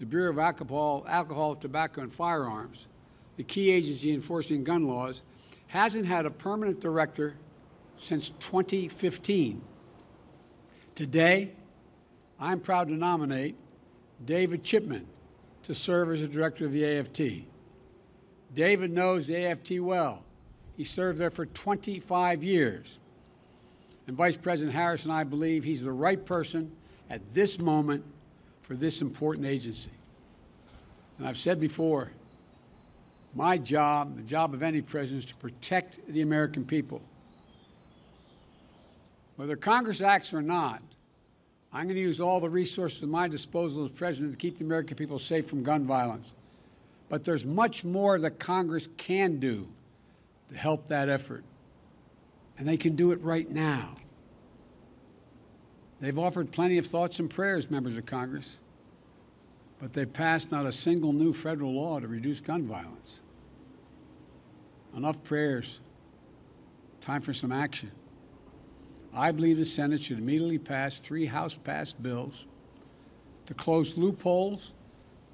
the Bureau of Alcohol, Tobacco, and Firearms, the key agency enforcing gun laws, hasn't had a permanent director since 2015. Today, I'm proud to nominate David Chipman to serve as the director of the AFT. David knows the AFT well. He served there for 25 years. And Vice President Harris and I believe he's the right person at this moment for this important agency. And I've said before, my job, the job of any president, is to protect the American people. Whether Congress acts or not, I'm going to use all the resources at my disposal as president to keep the American people safe from gun violence. But there's much more that Congress can do to help that effort. And they can do it right now. They've offered plenty of thoughts and prayers, members of Congress, but they've passed not a single new federal law to reduce gun violence. Enough prayers. Time for some action. I believe the Senate should immediately pass 3 House-passed bills to close loopholes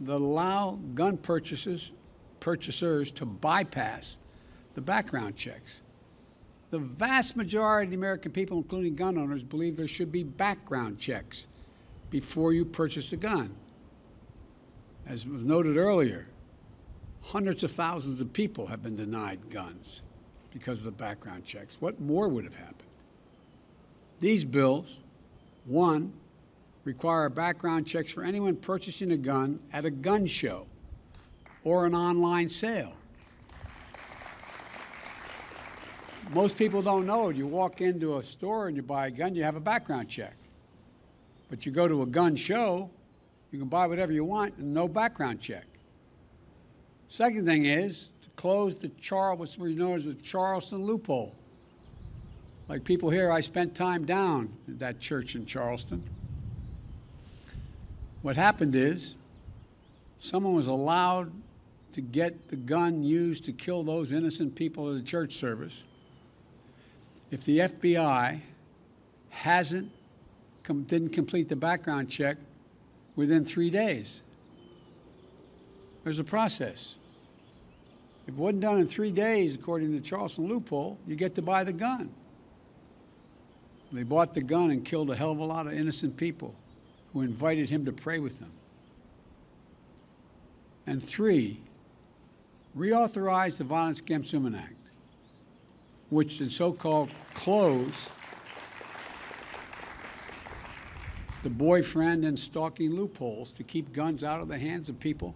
that allow gun purchasers to bypass the background checks. The vast majority of the American people, including gun owners, believe there should be background checks before you purchase a gun. As was noted earlier, hundreds of thousands of people have been denied guns because of the background checks. What more would have happened? These bills, one, require background checks for anyone purchasing a gun at a gun show or an online sale. Most people don't know it. You walk into a store and you buy a gun, you have a background check. But you go to a gun show, you can buy whatever you want and no background check. Second thing is to close what's known as the Charleston loophole. Like people here, I spent time down at that church in Charleston. What happened is someone was allowed to get the gun used to kill those innocent people at the church service. If the FBI didn't complete the background check within 3 days, there's a process. If it wasn't done in 3 days, according to the Charleston loophole, you get to buy the gun. They bought the gun and killed a hell of a lot of innocent people who invited him to pray with them. And 3, reauthorize the Violence Against Women Act, which the so-called close the boyfriend and stalking loopholes to keep guns out of the hands of people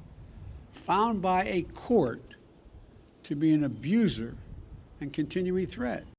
found by a court to be an abuser and continuing threat.